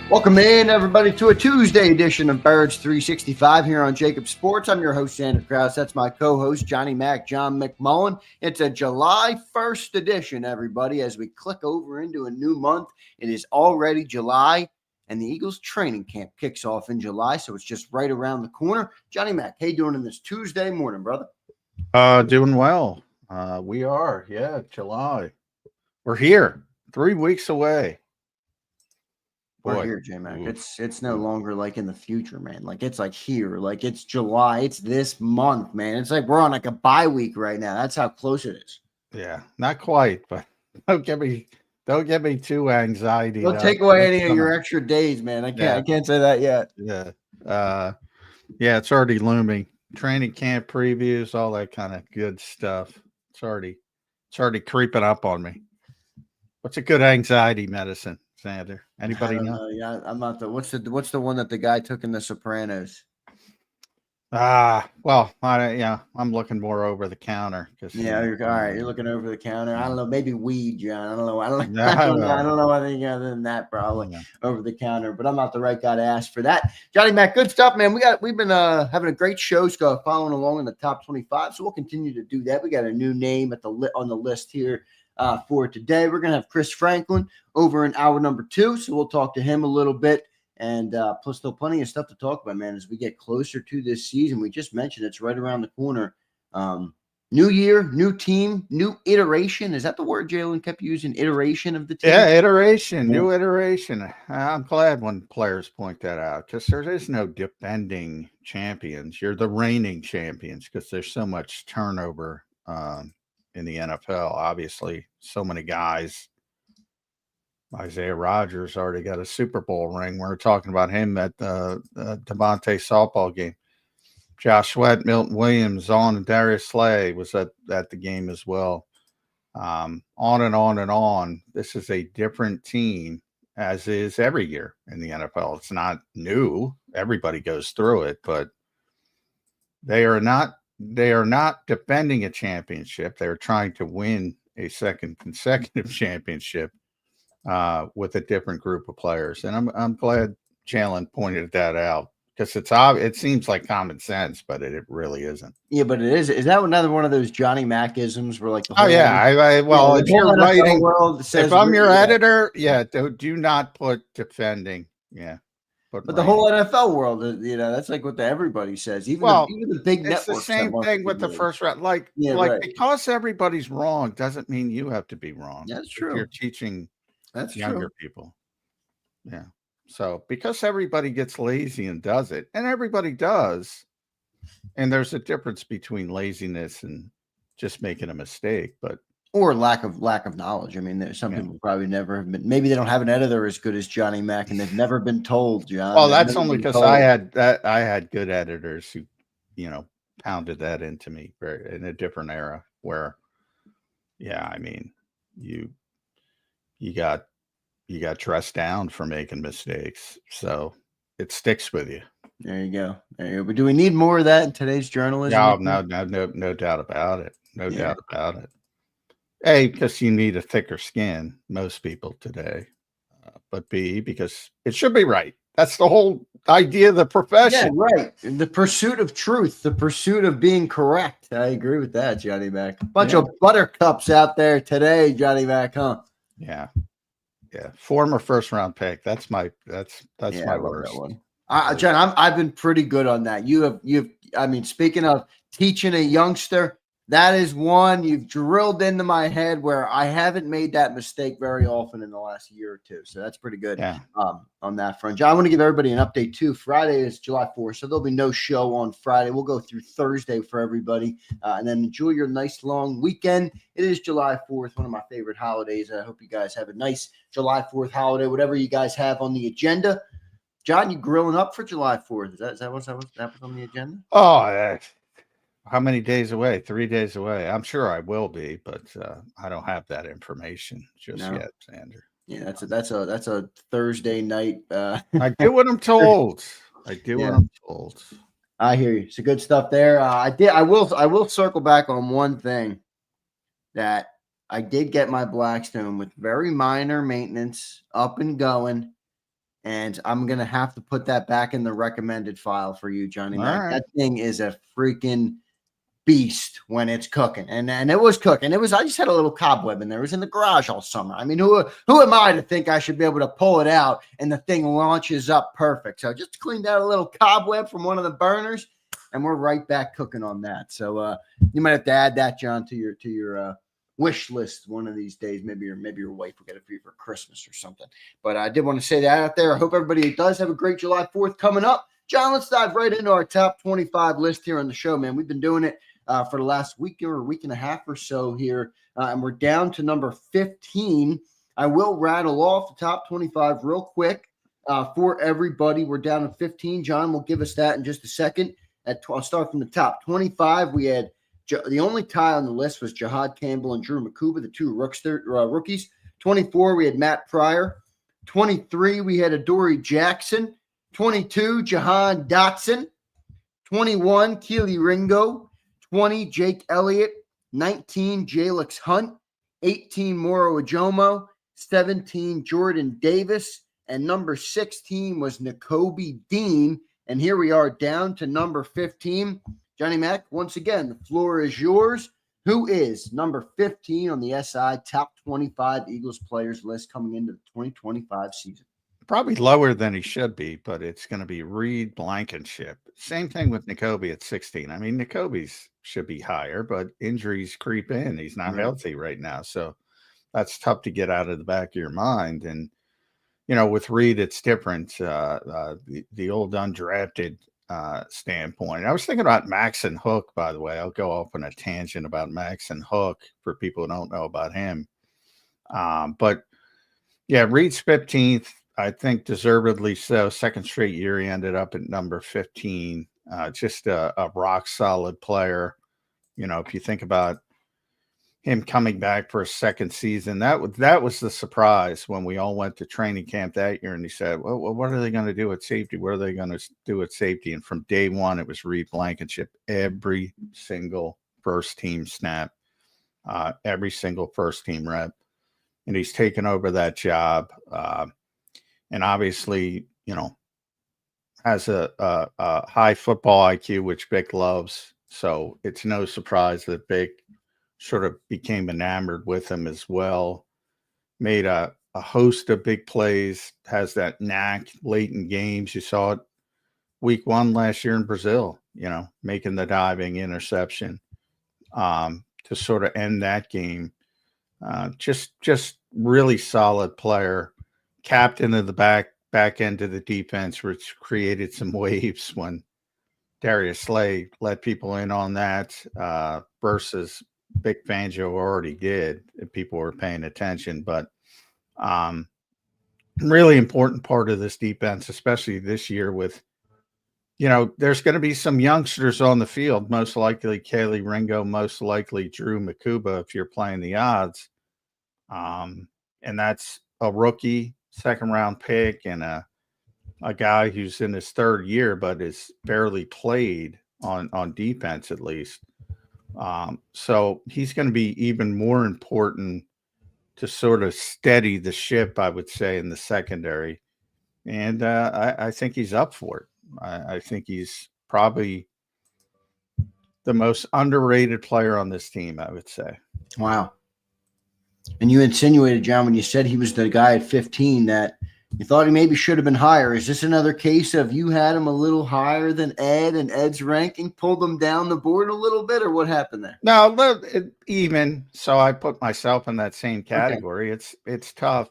Welcome in, everybody, to a Tuesday edition of Birds 365 here on JAKIB Sports. I'm your host, Zander Krause. That's my co-host, Johnny Mac, John McMullen. It's a July 1st edition, everybody. As we click over into a new month, it is already July, and the Eagles training camp kicks off in July, so it's just right around the corner. Johnny Mac, how you doing in this Tuesday morning, brother? Doing well. We are, July. We're here, 3 weeks away. Boy. We're here, J-Mac. It's no longer like in the future, man. Like it's like here, like it's July. It's this month, man. It's like we're on like a bye week right now. That's how close it is. Yeah, not quite, but don't get me too anxiety. Don't take away any of your extra days, man. I can't say that yet. Yeah. It's already looming. Training camp previews, all that kind of good stuff. It's already creeping up on me. What's a good anxiety medicine, Zander? Anybody know? Yeah, I'm not the. What's the one that the guy took in The Sopranos? Well, I'm looking more over the counter. You're all right. You're looking over the counter. I don't know. Maybe weed, John. I don't know. I don't know anything other than that. Probably over the counter. But I'm not the right guy to ask for that. Johnny Mac, good stuff, man. We've been having a great show, following along in the top 25. So we'll continue to do that. We got a new name on the list here. For today, we're gonna have Chris Franklin over in hour number 2, so we'll talk to him a little bit, and plus still plenty of stuff to talk about, man, as we get closer to this season. We just mentioned it's right around the corner. New year, new team, new iteration. Is that the word Jalen kept using? Iteration of the team. Yeah, iteration, new iteration. I'm glad when players point that out, because there is no defending champions. You're the reigning champions, because there's so much turnover in the NFL. Obviously, so many guys. Isaiah Rodgers already got a Super Bowl ring. We were talking about him at the Devontae softball game. Josh Sweat, Milton Williams, and Darius Slay was at the game as well. On and on and on. This is a different team, as is every year in the NFL. It's not new. Everybody goes through it, but they are not defending a championship. They're trying to win a second consecutive championship with a different group of players. And I'm glad Jalen pointed that out, because it seems like common sense, but it really isn't. Yeah, but it is. Is that another one of those Johnny Mac-isms where like the whole if you're writing, if I'm your editor, do not put defending. Yeah. But the whole NFL world, that's like what everybody says. Even the big networks. It's the same thing with the first round. Because everybody's wrong doesn't mean you have to be wrong. That's true. You're teaching younger people. Yeah. So because everybody gets lazy and does it, and everybody does, and there's a difference between laziness and just making a mistake, or lack of knowledge. I mean, there's some people probably never have been. Maybe they don't have an editor as good as Johnny Mac, and they've never been told, John. Well, that's only because I had good editors who, pounded that into me in a different era where, I mean, you got dressed down for making mistakes, so it sticks with you. There you go. But do we need more of that in today's journalism? No doubt about it. No doubt about it. A, because you need a thicker skin, most people today. But B, because it should be right. That's the whole idea of the profession. Yeah, right. The pursuit of truth, the pursuit of being correct. I agree with that, Johnny Mac. Bunch of buttercups out there today, Johnny Mac, huh? Yeah. Yeah. Former first round pick. That's my worst. One. John, I've been pretty good on that. Speaking of teaching a youngster, that is one you've drilled into my head where I haven't made that mistake very often in the last year or two. So that's pretty good on that front. John, I want to give everybody an update too. Friday is July 4th, so there'll be no show on Friday. We'll go through Thursday for everybody, and then enjoy your nice long weekend. It is July 4th, one of my favorite holidays. I hope you guys have a nice July 4th holiday, whatever you guys have on the agenda. John, you grilling up for July 4th? Is that what's on the agenda? Oh, how many days away? 3 days away. I'm sure I will be, but I don't have that information just yet, Zander. Yeah, that's a Thursday night. I do what I'm told. What I'm told. I hear you. So good stuff there. I will circle back on one thing that I did get my Blackstone with very minor maintenance up and going. and I'm going to have to put that back in the recommended file for you, Johnny Mac. Right. That thing is a freaking beast when it's cooking. And it was cooking. I just had a little cobweb in there. It was in the garage all summer. I mean, who am I to think I should be able to pull it out and the thing launches up perfect? So just cleaned out a little cobweb from one of the burners, and we're right back cooking on that. So you might have to add that, John, to your wish list one of these days. Maybe your wife will get it for you for Christmas or something. But I did want to say that out there. I hope everybody does have a great July 4th coming up. John, let's dive right into our top 25 list here on the show, man. We've been doing it for the last week or a week and a half or so here, and we're down to number 15. I will rattle off the top 25 real quick for everybody. We're down to 15. John will give us that in just a second. I'll start from the top 25. We had the only tie on the list was Jihad Campbell and Drew Makuba, the two rookies. 24, we had Matt Pryor. 23, we had Adoree Jackson. 22, Jahan Dotson. 21, Keely Ringo. 20, Jake Elliott. 19, Jalix Hunt. 18, Moro Ajomo. 17, Jordan Davis. And number 16 was Nakobe Dean. And here we are down to number 15. Johnny Mac, once again, the floor is yours. Who is number 15 on the SI top 25 Eagles players list coming into the 2025 season? Probably lower than he should be, but it's going to be Reed Blankenship. Same thing with Nakobe at 16. I mean, Nakobe's should be higher, but injuries creep in. He's not healthy right now. So that's tough to get out of the back of your mind. And, you know, with Reed, it's different. The old undrafted standpoint. I was thinking about Maxon Hook, by the way. I'll go off on a tangent about Maxon Hook for people who don't know about him. But, yeah, Reed's 15th. I think deservedly so. Second straight year, he ended up at number 15. Just a rock solid player. You know, if you think about him coming back for a second season, that was the surprise when we all went to training camp that year. And he said, well, what are they going to do at safety? What are they going to do at safety? And from day one, it was Reed Blankenship. Every single first team snap, every single first team rep. And he's taken over that job. And obviously, you know, has a high football IQ, which Vic loves. So it's no surprise that Vic sort of became enamored with him as well. Made a host of big plays, has that knack late in games. You saw it week 1 last year in Brazil, you know, making the diving interception to sort of end that game. Just really solid player. Captain of the back end of the defense, which created some waves when Darius Slay let people in on that versus Vic Fangio already did, if people were paying attention. But really important part of this defense, especially this year with, you know, there's going to be some youngsters on the field, most likely Keely Ringo, most likely Drew Makuba if you're playing the odds. And that's a rookie, second-round pick, and a guy who's in his third year but is barely played on defense at least. So he's going to be even more important to sort of steady the ship, I would say, in the secondary. And I think he's up for it. I think he's probably the most underrated player on this team, I would say. Wow. And you insinuated, John, when you said he was the guy at 15, that you thought he maybe should have been higher. Is this another case of you had him a little higher than Ed and Ed's ranking pulled him down the board a little bit, or what happened there? No, even. So I put myself in that same category. Okay. It's tough.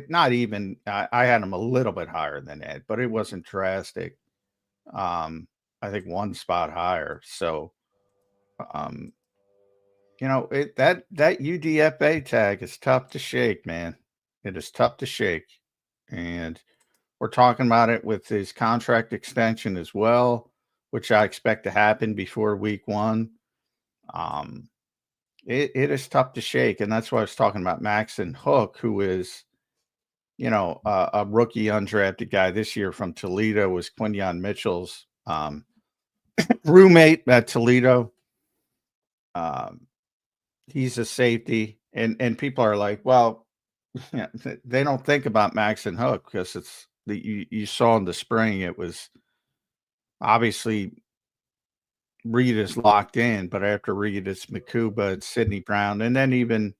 Not even. I had him a little bit higher than Ed, but it wasn't drastic. I think 1 spot higher. So, you know, that UDFA tag is tough to shake, man. It is tough to shake. And we're talking about it with his contract extension as well, which I expect to happen before week 1. It is tough to shake. And that's why I was talking about Maxon Hook, who is, you know, a rookie undrafted guy this year from Toledo, was Quinyon Mitchell's roommate at Toledo. He's a safety, and people are like, well, yeah, they don't think about Maxon Hook because it's that you saw in the spring, it was obviously Reed is locked in, but after Reed, it's Makuba, it's Sidney Brown, and then even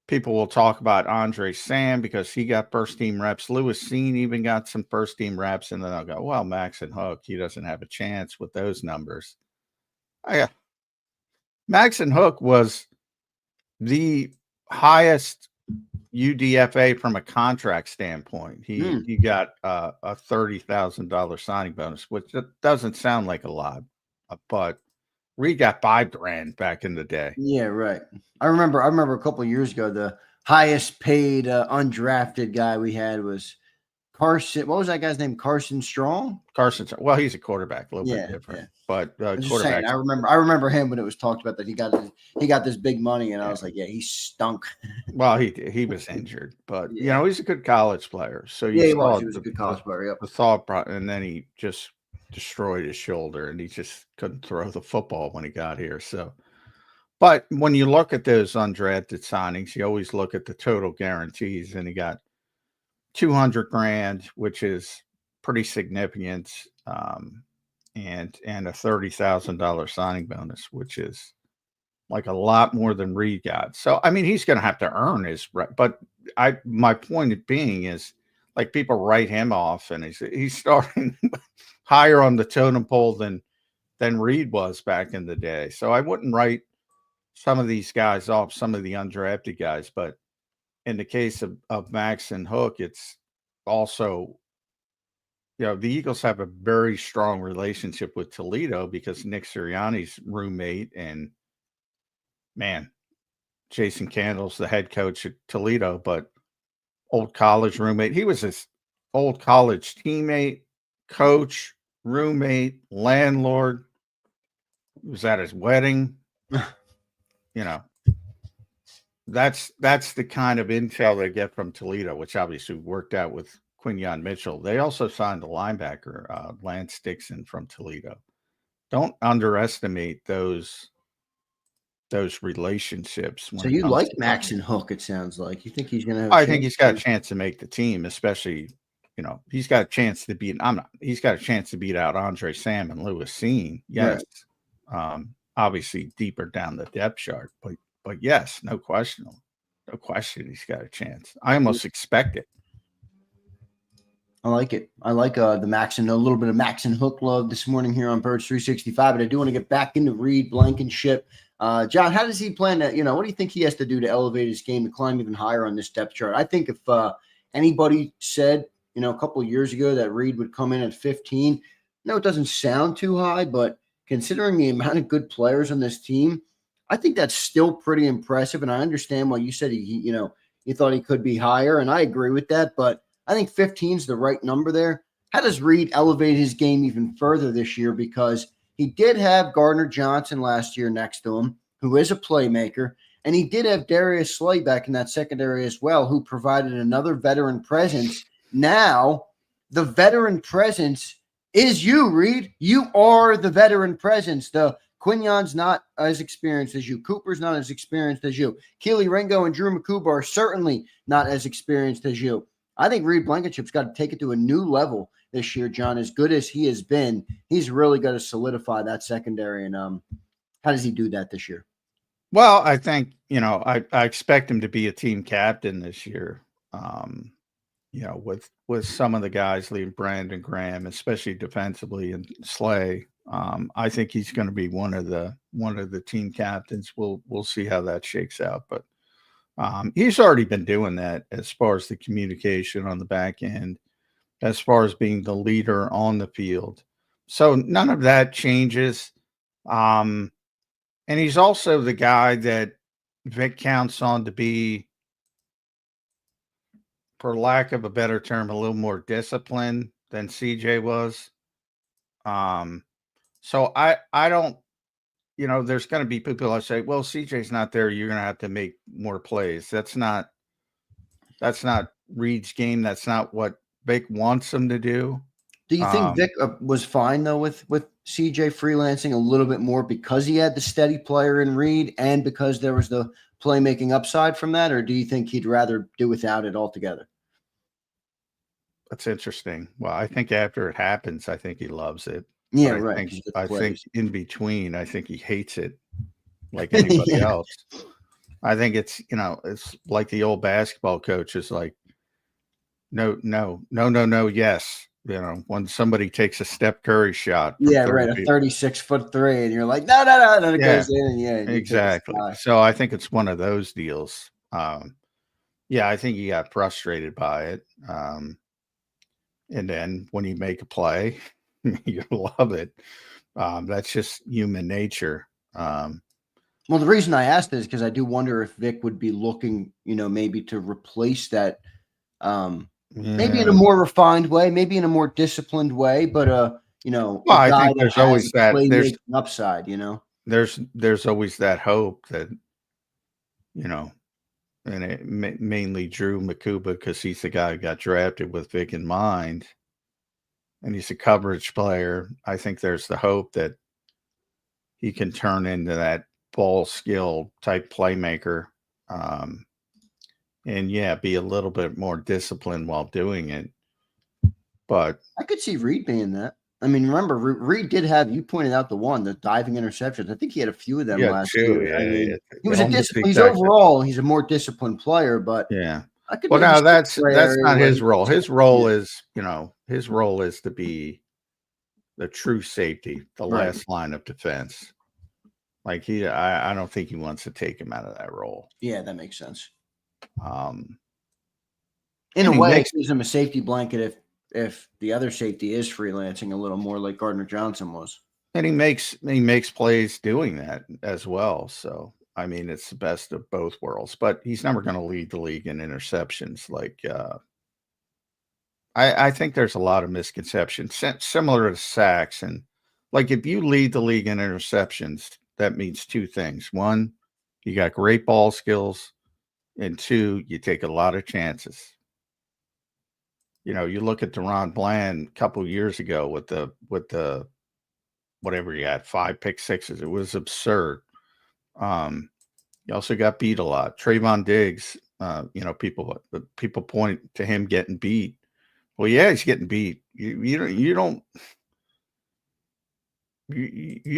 people will talk about Andre Sam because he got first team reps. Lewis Cine even got some first team reps, and then I'll go, well, Max and Hook, he doesn't have a chance with those numbers. Max and Hook was the highest UDFA from a contract standpoint. He got a $30,000 signing bonus, which doesn't sound like a lot, but Reed got $5,000 back in the day. Yeah, right. I remember a couple of years ago, the highest paid undrafted guy we had was Carson. What was that guy's name? Carson Strong. Well, he's a quarterback, a little bit different, but quarterback. I remember him when it was talked about that he got this big money, and I was like, yeah, he stunk. Well, he was injured, but he's a good college player. So he was a good college player. Yep. The thought, and then he just destroyed his shoulder, and he just couldn't throw the football when he got here. So, but when you look at those undrafted signings, you always look at the total guarantees, and he got $200,000, which is pretty significant, and a $30,000 signing bonus, which is like a lot more than Reed got. So, I mean, he's going to have to earn his, but my point being is, like, people write him off, and he's starting higher on the totem pole than Reed was back in the day. So I wouldn't write some of these guys off, some of the undrafted guys, but in the case of Max and Hook, it's also, the Eagles have a very strong relationship with Toledo because Nick Sirianni's roommate, and man, Jason Candle's the head coach at Toledo, but old college roommate. He was his old college teammate, coach, roommate, landlord. He was at his wedding. That's the kind of intel they get from Toledo, which obviously worked out with Quinyon Mitchell. They also signed a linebacker, Lance Dixon from Toledo. Don't underestimate those relationships. So you like Max and Hook, it sounds like. You think he's going to I think he's got a chance to make the team, especially, he's got a chance to beat he's got a chance to beat out Andre Sam and Lewis Cine. Yes. Right. Obviously deeper down the depth chart, but yes, no question he's got a chance. I almost expect it. I like it. I like the Max and a little bit of Max and Hook love this morning here on Birds 365, but I do want to get back into Reed Blankenship. John, how does he plan to, what do you think he has to do to elevate his game to climb even higher on this depth chart? I think if anybody said, a couple of years ago that Reed would come in at 15, no, it doesn't sound too high, but considering the amount of good players on this team, I think that's still pretty impressive. And I understand why you said you thought he could be higher, and I agree with that, but I think 15 is the right number there. How does Reed elevate his game even further this year? Because he did have Gardner Johnson last year next to him, who is a playmaker, and he did have Darius Slay back in that secondary as well, who provided another veteran presence. Now, the veteran presence is you, Reed. You are the veteran presence. The Quinyon's not as experienced as you. Cooper's not as experienced as you. Keely Ringo and Drew Makuba are certainly not as experienced as you. I think Reed Blankenship's got to take it to a new level this year, John. As good as he has been, he's really got to solidify that secondary. And how does he do that this year? Well, I think, I expect him to be a team captain this year. With some of the guys, Brandon Graham, especially defensively, and Slay. I think he's going to be one of the team captains. We'll see how that shakes out, but he's already been doing that as far as the communication on the back end, as far as being the leader on the field. So none of that changes. And he's also the guy that Vic counts on to be, for lack of a better term, a little more disciplined than CJ was. So I don't, there's going to be people that say, well, CJ's not there, you're going to have to make more plays. That's not Reed's game. That's not what Vic wants him to do. Do you think Vic was fine, though, with CJ freelancing a little bit more because he had the steady player in Reed and because there was the playmaking upside from that? Or do you think he'd rather do without it altogether? That's interesting. Well, I think after it happens, I think he loves it. Yeah, But right. I think in between, I think he hates it like anybody Yeah. else. I think it's, it's like the old basketball coach is like, no, no, no, no, no, yes. When somebody takes a Steph Curry shot from Yeah, 30 right. A feet. 36'3", and you're like, no, no, no. And then it Yeah, goes in, and yeah, you take a exactly. shot. So I think it's one of those deals. Yeah, I think he got frustrated by it. And then when you make a play, you love it. That's just human nature. Well, the reason I asked is because I do wonder if Vic would be looking, maybe to replace that, maybe in a Yeah. more refined way, maybe in a more disciplined way, but Well, a I guy think that there's has always that. playmaking upside. There's always that hope that you know, and it mainly Drew Makuba because he's the guy who got drafted with Vic in mind, and he's a coverage player. I think there's the hope that he can turn into that ball skill type playmaker. Um, and yeah, be a little bit more disciplined while doing it. But I could see Reed being that. I mean, remember, Reed did have, you pointed out the diving interceptions. I think he had a few of them yeah, last too. year. I mean, Yeah, he was a almost disciplined, exactly. he's a more disciplined player, but Yeah. I could Well, maybe no, see that's a gray area not where his he could role. step His role in. is, his role is to be the true safety, the Right. last line of defense. Like I don't think he wants to take him out of that role. Yeah, that makes sense. Um, In a and he way, it makes gives him a safety blanket if the other safety is freelancing a little more like Gardner Johnson was. and he makes plays doing that as well. So I mean, it's the best of both worlds. But he's never going to lead the league in interceptions. Like I think there's a lot of misconceptions similar to sacks, and like if you lead the league in interceptions, that means two things: one, you got great ball skills, and two, you take a lot of chances. You look at Deron Bland a couple years ago with the whatever he had, 5 pick sixes. It was absurd. You also got beat a lot. Trayvon Diggs, people point to him getting beat. Well, yeah, he's getting beat. You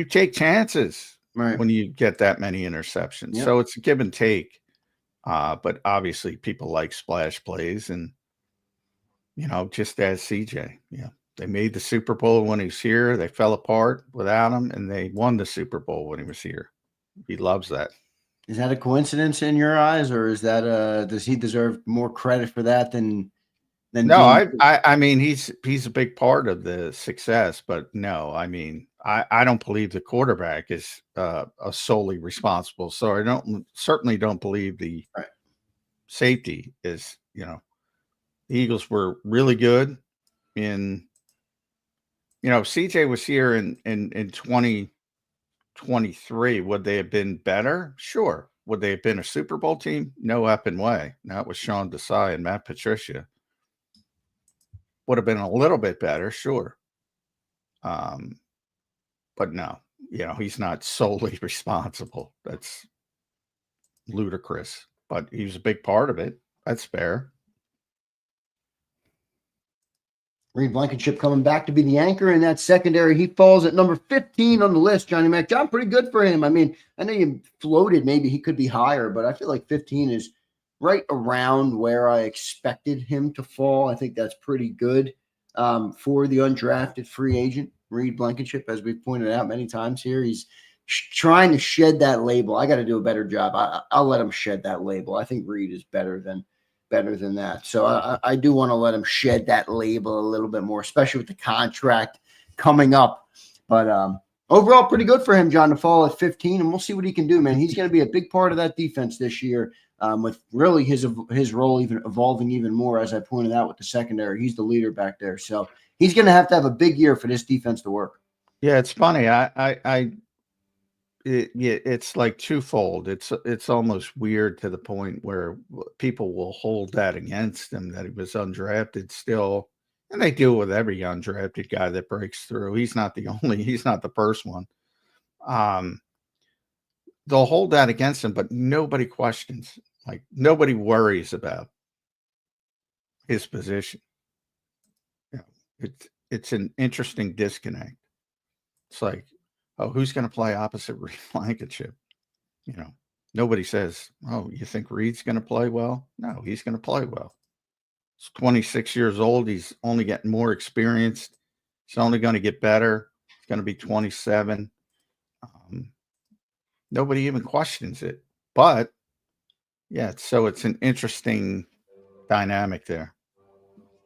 take chances Right. when you get that many interceptions. Yep. So it's a give and take. But obviously people like splash plays and just as CJ. Yeah. They made the Super Bowl when he was here. They fell apart without him, and they won the Super Bowl when he was here. He loves that. Is that a coincidence in your eyes, or is that does he deserve more credit for that than No, being? I mean he's a big part of the success, but no, I mean I don't believe the quarterback is solely responsible. So I certainly don't believe the Right. safety is. The Eagles were really good in. CJ was here in 2023. Would they have been better? Sure. Would they have been a Super Bowl team? No effing way. Not with Sean Desai and Matt Patricia. Would have been a little bit better, sure. But no, he's not solely responsible. That's ludicrous. But he was a big part of it. That's fair. Reed Blankenship coming back to be the anchor in that secondary. He falls at number 15 on the list, Johnny Mac. John, pretty good for him. I mean, I know you floated maybe he could be higher, but I feel like 15 is right around where I expected him to fall. I think that's pretty good for the undrafted free agent, Reed Blankenship, as we've pointed out many times here. He's trying to shed that label. I got to do a better job. I'll let him shed that label. I think Reed is better than that. So I do want to let him shed that label a little bit more, especially with the contract coming up. But overall, pretty good for him, John, to fall at 15, and we'll see what he can do, man. He's going to be a big part of that defense this year, with really his role even evolving even more, as I pointed out with the secondary. He's the leader back there. So he's going to have a big year for this defense to work. Yeah, it's funny. It's like twofold. It's almost weird to the point where people will hold that against him that he was undrafted still, and they do it with every undrafted guy that breaks through. He's not the first one. They'll hold that against him, but nobody questions. Like nobody worries about his position. it's an interesting disconnect. It's like, oh, who's going to play opposite Reed Blankenship? You know, nobody says, oh, you think Reed's going to play well? No, he's going to play well. He's 26 years old. He's only getting more experienced. He's only going to get better. He's going to be 27. Nobody even questions it. But yeah, so it's an interesting dynamic there.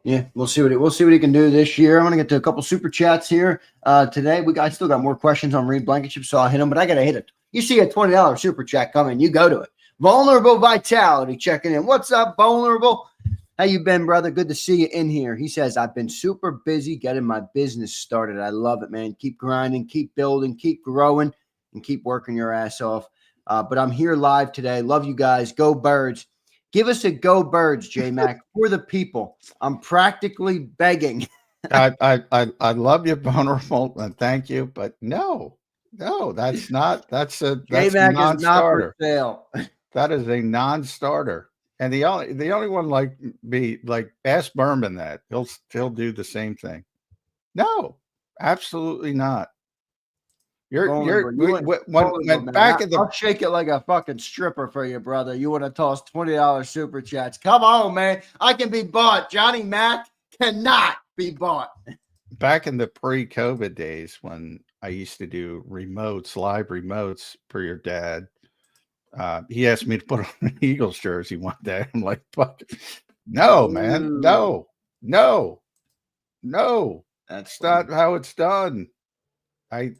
Yeah, we'll see what he can do this year. I'm gonna get to a couple super chats here today. I still got more questions on Reed Blankenship, so I'll hit them. But I gotta hit it. You see a $20 super chat coming, you go to it. Vulnerable Vitality checking in. What's up, Vulnerable? How you been, brother? Good to see you in here. He says, I've been super busy getting my business started. I love it, man. Keep grinding, keep building, keep growing, and keep working your ass off. But I'm here live today. Love you guys. Go Birds. Give us a go Birds, J-Mac, for the people. I'm practically begging. I love you, Vulnerable, and thank you. But no, that's a J-Mac is not for sale. That is a non-starter. And the only one like me, like ask Berman that. He'll do the same thing. No, absolutely not. I'll shake it like a fucking stripper for you, brother. You want to toss $20 super chats? Come on, man. I can be bought. Johnny Mac cannot be bought. Back in the pre-COVID days when I used to do live remotes for your dad, he asked me to put on an Eagles jersey one day. I'm like, fuck, no, man, no. That's not how it's done. I'm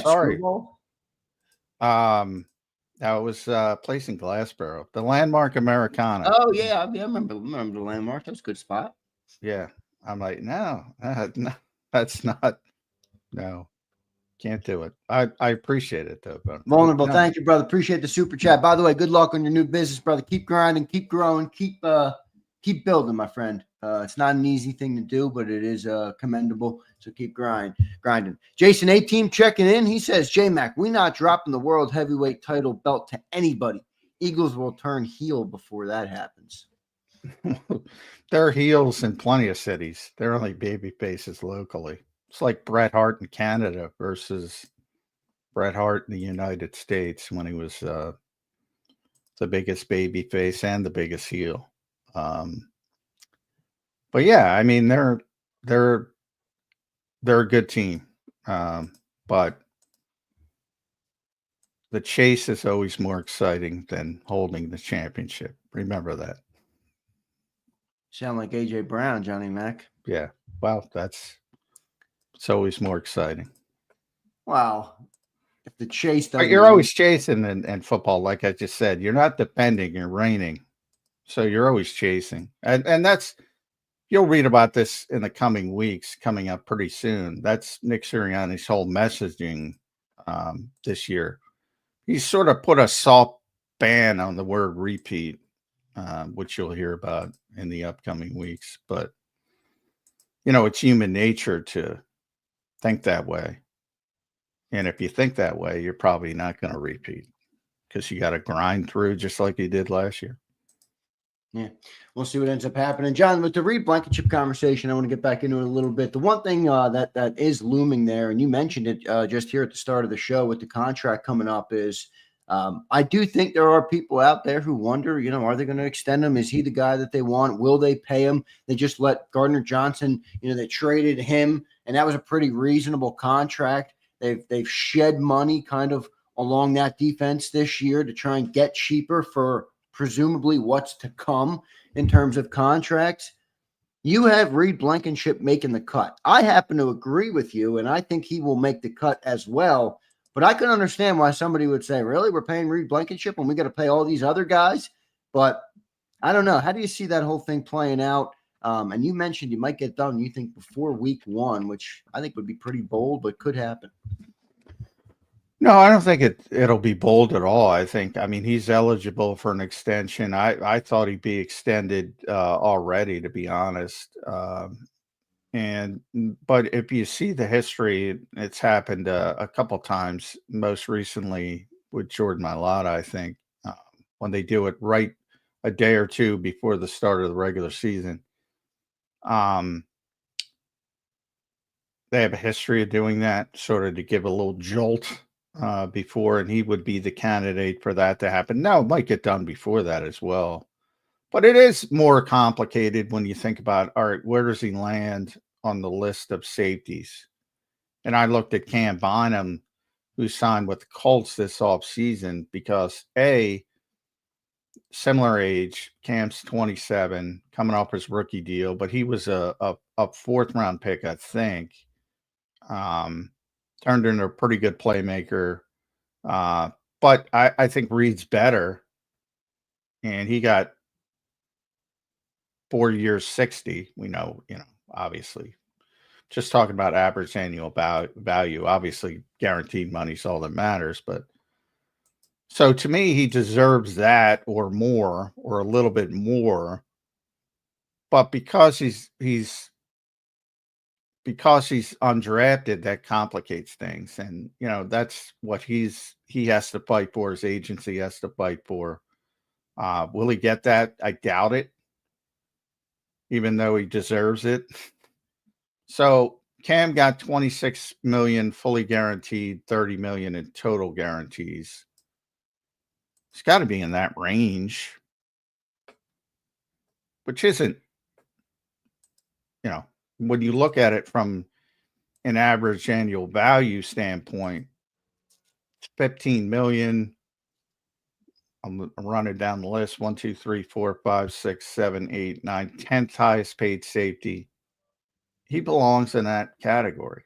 sorry. That was a place in Glassboro, the Landmark Americana. Oh yeah, I remember the Landmark. That was a good spot. Yeah, I'm like, no, that's not. No, can't do it. I appreciate it though, but Vulnerable. No. Thank you, brother. Appreciate the super chat. By the way, good luck on your new business, brother. Keep grinding, keep growing, keep building, my friend. It's not an easy thing to do, but it is commendable. So keep grinding. Jason A-Team checking in. He says, J-Mac, we not dropping the world heavyweight title belt to anybody. Eagles will turn heel before that happens. They're heels in plenty of cities. They're only baby faces locally. It's like Bret Hart in Canada versus Bret Hart in the United States when he was the biggest baby face and the biggest heel. But yeah, I mean they're a good team, but the chase is always more exciting than holding the championship. Remember that. Sound like AJ Brown, Johnny Mac. Yeah, well, it's always more exciting. Wow. If the chase doesn't, but you're always chasing in football, like I just said. You're not defending, you're reigning. So you're always chasing. And that's, you'll read about this in the coming weeks, coming up pretty soon. That's Nick Sirianni's whole messaging this year. He's sort of put a soft ban on the word repeat, which you'll hear about in the upcoming weeks. But, you know, it's human nature to think that way. And if you think that way, you're probably not going to repeat because you got to grind through just like you did last year. Yeah, we'll see what ends up happening. John, with the Reed Blankenship conversation, I want to get back into it a little bit. The one thing that is looming there, and you mentioned it just here at the start of the show with the contract coming up, is I do think there are people out there who wonder, you know, are they going to extend him? Is he the guy that they want? Will they pay him? They just let Gardner Johnson, you know, they traded him, and that was a pretty reasonable contract. They've shed money kind of along that defense this year to try and get cheaper for presumably what's to come in terms of contracts. You have Reed Blankenship making the cut. I happen to agree with you, and I think he will make the cut as well. But I can understand why somebody would say, really, we're paying Reed Blankenship when we got to pay all these other guys? But I don't know. How do you see that whole thing playing out? And you mentioned you might get done, you think, before week 1, which I think would be pretty bold, but could happen. No, I don't think it'll be bold at all. I mean, he's eligible for an extension. I thought he'd be extended already, to be honest. But if you see the history, it's happened a couple times, most recently with Jordan Mailata, I think, when they do it right a day or two before the start of the regular season. they have a history of doing that, sort of to give a little jolt before, and he would be the candidate for that to happen. Now, it might get done before that as well. But it is more complicated when you think about, all right, where does he land on the list of safeties? And I looked at Cam Bynum, who signed with the Colts this offseason, because similar age, Cam's 27, coming off his rookie deal, but he was a fourth round pick, I think. Turned into a pretty good playmaker. But I think Reed's better. And he got 4 years, 60. We know, obviously. Just talking about average annual value. Obviously, guaranteed money's all that matters. But so to me, he deserves that or more, or a little bit more. But because he's undrafted, that complicates things. And that's what he has to fight for. His agency has to fight for. Will he get that? I doubt it, even though he deserves it. So Cam got $26 million fully guaranteed, $30 million in total guarantees. It's got to be in that range, which isn't, when you look at it from an average annual value standpoint, it's $15 million. I'm running down the list. 1, 2, 3, 4, 5, 6, 7, 8, 9, 10th highest paid safety. He belongs in that category.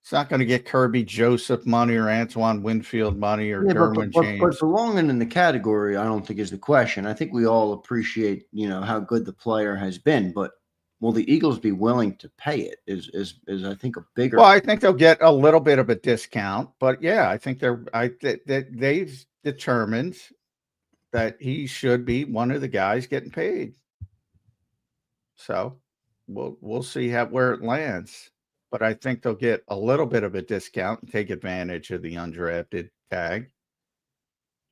It's not going to get Kirby Joseph money or Antoine Winfield money or Derwin James. But belonging in the category, I don't think is the question. I think we all appreciate, how good the player has been, but will the Eagles be willing to pay it? Is I think a bigger. Well, I think they'll get a little bit of a discount, but yeah, I think they've determined that he should be one of the guys getting paid. So we'll see where it lands. But I think they'll get a little bit of a discount and take advantage of the undrafted tag.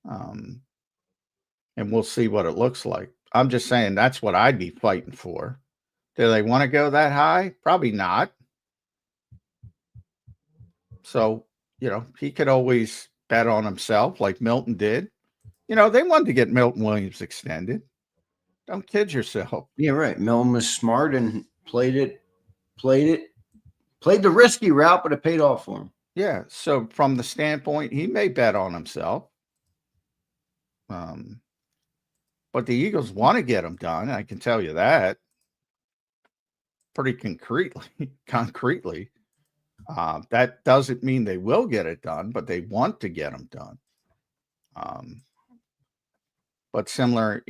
And we'll see what it looks like. I'm just saying that's what I'd be fighting for. Do they want to go that high? Probably not. So, he could always bet on himself like Milton did. They wanted to get Milton Williams extended. Don't kid yourself. Yeah, right. Milton was smart and played the risky route, but it paid off for him. Yeah. So from the standpoint, he may bet on himself. But the Eagles want to get him done. I can tell you that pretty concretely. That doesn't mean they will get it done, but they want to get him done. But similar,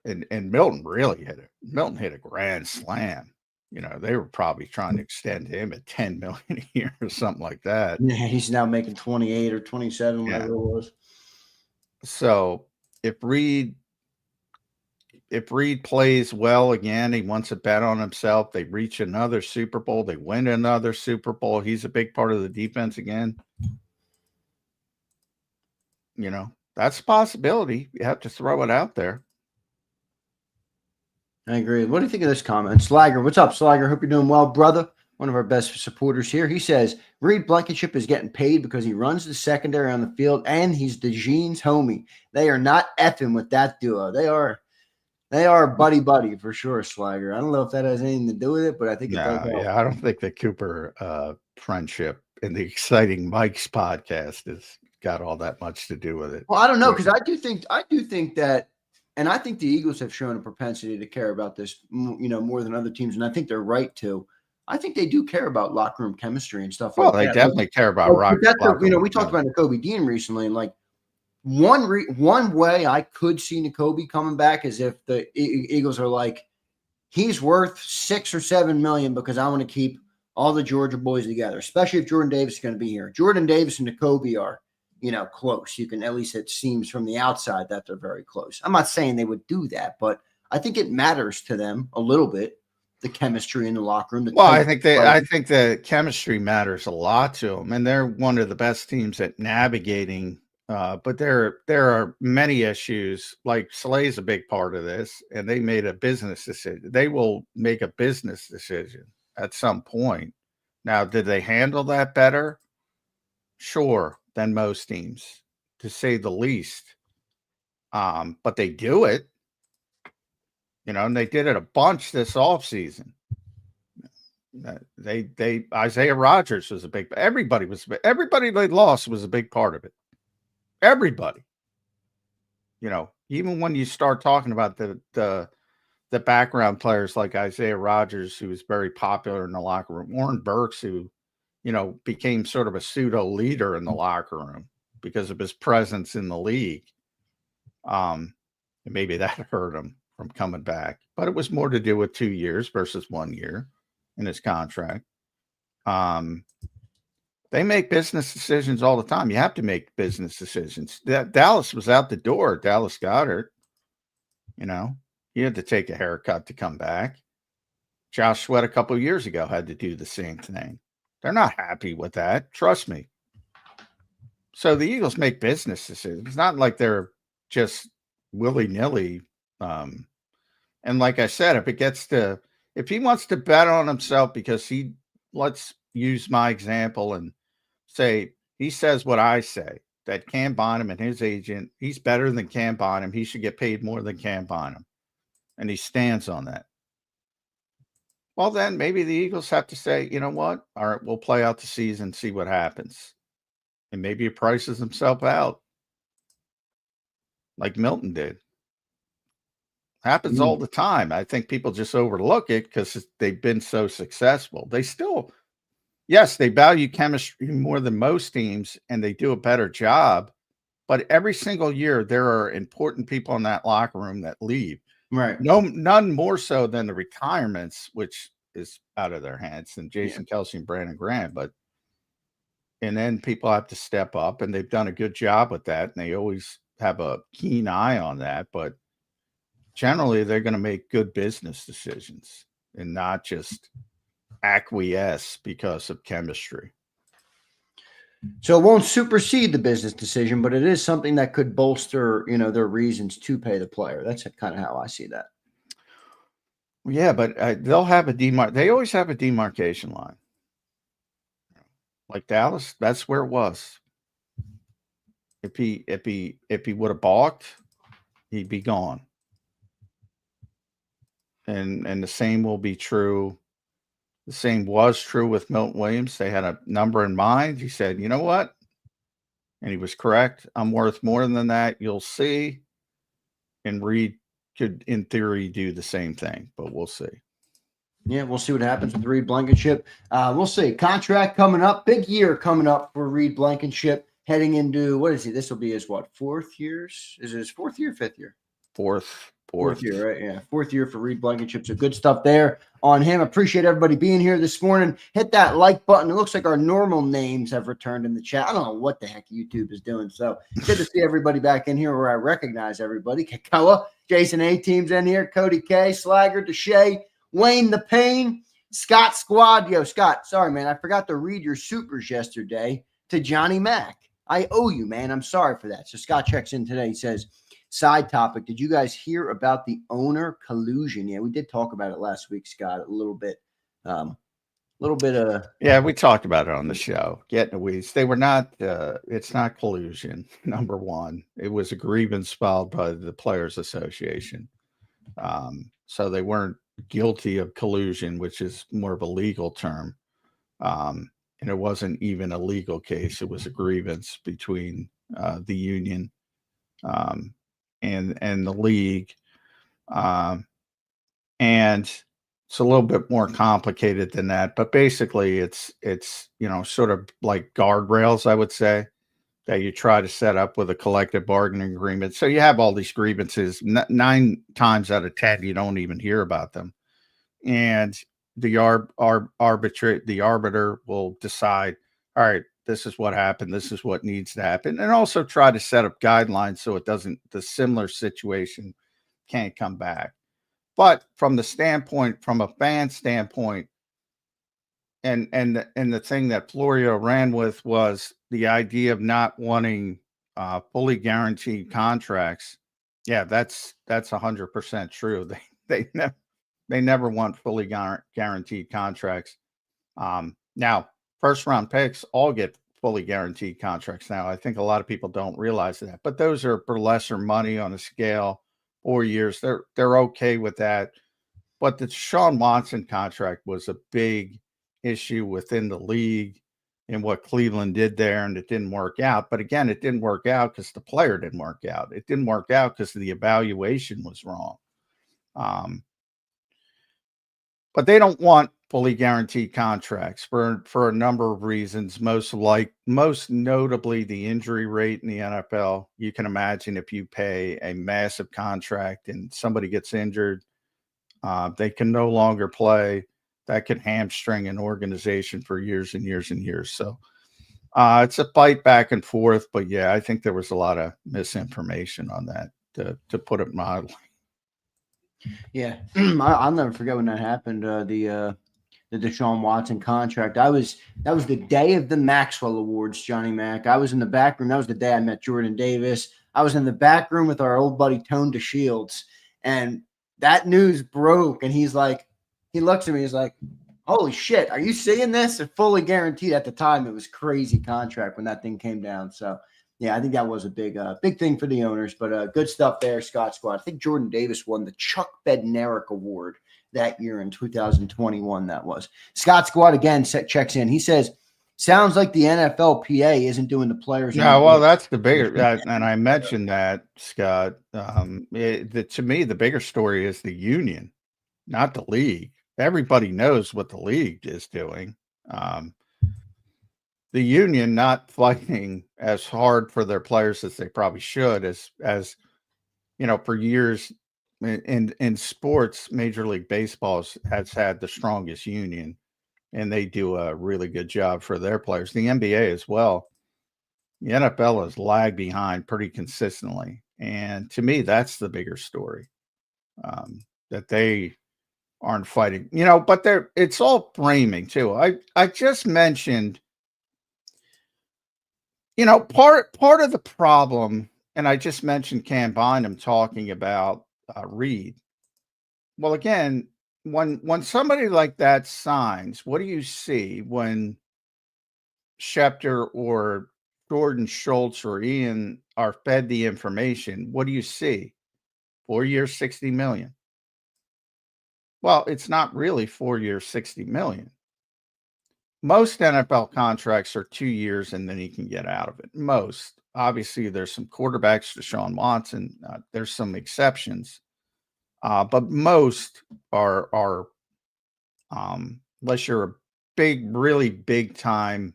and Milton really hit it. Milton hit a grand slam. They were probably trying to extend him at $10 million a year or something like that. Yeah, he's now making 28 or 27, whatever it was. So if Reed plays well again, he wants to bet on himself. They reach another Super Bowl. They win another Super Bowl. He's a big part of the defense again. That's a possibility. You have to throw it out there. I agree. What do you think of this comment? Slager, what's up, Slager? Hope you're doing well, brother. One of our best supporters here. He says, Reed Blankenship is getting paid because he runs the secondary on the field and he's DeJean's homie. They are not effing with that duo. They are buddy for sure, Slager. I don't know if that has anything to do with it, but I think it does help. Yeah, I don't think the Cooper friendship and the Exciting Mike's podcast has got all that much to do with it. Well, I don't know, because I do think that, and I think the Eagles have shown a propensity to care about this, more than other teams, and I think they're right to. I think they do care about locker room chemistry and stuff like that. Well, they definitely care about rock. We talked about Nakobe Dean recently, and like one way I could see Nakobe coming back is if the Eagles are like, he's worth $6 or $7 million because I want to keep all the Georgia boys together, especially if Jordan Davis is going to be here. Jordan Davis and Nakobe are, close. You can, at least it seems from the outside that they're very close. I'm not saying they would do that, but I think it matters to them a little bit, the chemistry in the locker room. I think the chemistry matters a lot to them, and they're one of the best teams at navigating But there are many issues. Like Slay's a big part of this, and they made a business decision. They will make a business decision at some point. Now, did they handle that better? Sure, than most teams, to say the least. But they do it, and they did it a bunch this offseason. They Isaiah Rodgers was everybody they lost was a big part of it. Everybody. Even when you start talking about the background players like Isaiah Rodgers, who was very popular in the locker room, Warren Burks, who, became sort of a pseudo leader in the locker room because of his presence in the league. And maybe that hurt him from coming back, but it was more to do with 2 years versus 1 year in his contract. They make business decisions all the time. You have to make business decisions. Dallas was out the door. Dallas Goedert, he had to take a haircut to come back. Josh Sweat a couple of years ago had to do the same thing. They're not happy with that. Trust me. So the Eagles make business decisions. It's not like they're just willy-nilly. And like I said, if he wants to bet on himself because let's use my example and say, he says what I say, that Cam Bonham and his agent, he's better than Cam Bonham. He should get paid more than Cam Bonham. And he stands on that. Well, then maybe the Eagles have to say, you know what? All right, we'll play out the season, see what happens. And maybe he prices himself out like Milton did. Happens all the time. I think people just overlook it because they've been so successful. Yes, they value chemistry more than most teams, and they do a better job. But every single year, there are important people in that locker room that leave. Right. None more so than the retirements, which is out of their hands, than Jason Kelsey and Brandon Graham. And then people have to step up, and they've done a good job with that, and they always have a keen eye on that. But generally, they're going to make good business decisions and not just acquiesce because of chemistry. So it won't supersede the business decision, but it is something that could bolster, their reasons to pay the player. That's kind of how I see that. Yeah, but they'll have they always have a demarcation line. Like Dallas, that's where it was. If he would have balked, he'd be gone. And the same will be true. The same was true with Milton Williams. They had a number in mind. He said, you know what? And he was correct. I'm worth more than that. You'll see. And Reed could, in theory, do the same thing, but we'll see. Yeah, we'll see what happens with Reed Blankenship. We'll see. Contract coming up. Big year coming up for Reed Blankenship. Heading into, what is he? This will be his, 4th years? Is it his 4th year, 5th year? Fourth year, right? Yeah, 4th year for Reed Blankenship. So good stuff there on him. Appreciate everybody being here this morning. Hit that like button. It looks like our normal names have returned in the chat. I don't know what the heck YouTube is doing. So good to see everybody back in here where I recognize everybody. Kakoa, Jason A. Team's in here. Cody K, Slagger, Deshay, Wayne the Pain, Scott Squad. Yo, Scott, sorry, man. I forgot to read your supers yesterday to Johnny Mack. I owe you, man. I'm sorry for that. So Scott checks in today. He says, side topic, did you guys hear about the owner collusion? Yeah, we did talk about it last week, Scott, a little bit. Yeah, we talked about it on the show. Getting the weeds. They were not, it's not collusion, number one. It was a grievance filed by the Players Association. So they weren't guilty of collusion, which is more of a legal term. And it wasn't even a legal case. It was a grievance between the union and the league. And it's a little bit more complicated than that. But basically, it's sort of like guardrails, I would say, that you try to set up with a collective bargaining agreement. So you have all these grievances. 9 times out of 10, you don't even hear about them. And the arbiter will decide, all right, this is what happened. This is what needs to happen. And also try to set up guidelines so the similar situation can't come back. But from a fan standpoint, and the thing that Florio ran with was the idea of not wanting fully guaranteed contracts. Yeah, that's 100% true. They never want fully guaranteed contracts. Now, first round picks all get fully guaranteed contracts now. I think a lot of people don't realize that, but those are for lesser money on a scale. 4 years, they're okay with that. But the Deshaun Watson contract was a big issue within the league and what Cleveland did there, and it didn't work out. But again, it didn't work out because the player didn't work out. It didn't work out because the evaluation was wrong. But they don't want fully guaranteed contracts for a number of reasons. Most notably the injury rate in the NFL. You can imagine if you pay a massive contract and somebody gets injured, they can no longer play. That could hamstring an organization for years and years and years. So it's a fight back and forth. But yeah, I think there was a lot of misinformation on that, to put it mildly. Yeah, I'll never forget when that happened. The Deshaun Watson contract. That was the day of the Maxwell Awards, Johnny Mac. I was in the back room. That was the day I met Jordan Davis. I was in the back room with our old buddy Tone DeShields, and that news broke. And he's like, he looks at me, he's like, "Holy shit, are you seeing this?" It's fully guaranteed. At the time, it was crazy contract when that thing came down. So yeah, I think that was a big thing for the owners, but good stuff there, Scott Squad. I think Jordan Davis won the Chuck Bednarik Award that year in 2021. That was. Scott Squad again checks in. He says, "Sounds like the NFLPA isn't doing the players." Yeah, well, that's the bigger, and I mentioned that, Scott. To me, the bigger story is the union, not the league. Everybody knows what the league is doing. The union not fighting as hard for their players as they probably should, as you know, for years in sports, Major League Baseball has had the strongest union, and they do a really good job for their players. The NBA as well. The NFL has lagged behind pretty consistently, and to me, that's the bigger story, that they aren't fighting. You know, but it's all framing too. I just mentioned. You know, part of the problem, and I just mentioned Cam Bynum talking about Reed. Well, again, when somebody like that signs, what do you see when Schefter or Jordan Schultz or Ian are fed the information? What do you see? 4 years, $60 million. Well, it's not really 4 years, $60 million. Most NFL contracts are 2 years and then he can get out of it. Most. Obviously, there's some quarterbacks, Deshaun Watson. There's some exceptions. But most are unless you're a really big time,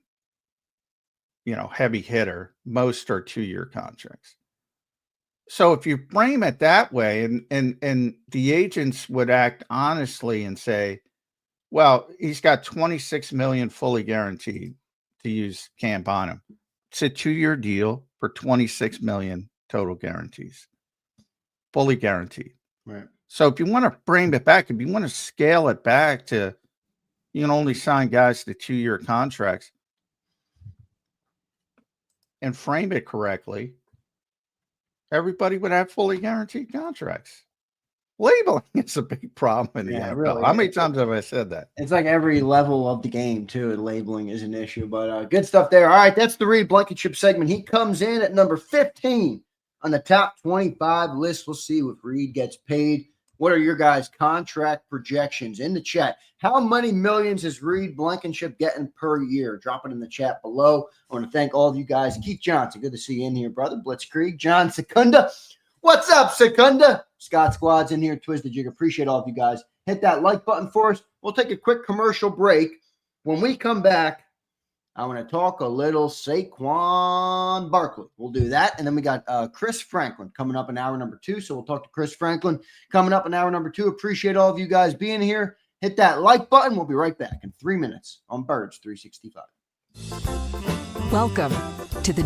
heavy hitter, most are 2-year contracts. So if you frame it that way and the agents would act honestly and say, well, he's got $26 million fully guaranteed, to use Cam Bynum. It's a 2-year deal for $26 million total guarantees, fully guaranteed. Right. So if you want to frame it back, if you want to scale it back to, you can only sign guys to 2-year contracts and frame it correctly, everybody would have fully guaranteed contracts. Labeling is a big problem in the NFL. Really, how many times have I said that? It's like every level of the game, too, and labeling is an issue. But good stuff there. All right, that's the Reed Blankenship segment. He comes in at number 15 on the top 25 list. We'll see if Reed gets paid. What are your guys' contract projections in the chat? How many millions is Reed Blankenship getting per year? Drop it in the chat below. I want to thank all of you guys. Keith Johnson, good to see you in here, brother. Blitzkrieg, John Secunda. What's up, Secunda? Scott Squad's in here. Twiz the Jig. Appreciate all of you guys. Hit that like button for us. We'll take a quick commercial break. When we come back, I want to talk a little Saquon Barkley. We'll do that. And then we got Chris Franklin coming up in hour number 2. So we'll talk to Chris Franklin coming up in hour number 2. Appreciate all of you guys being here. Hit that like button. We'll be right back in 3 minutes on Birds 365. Welcome to the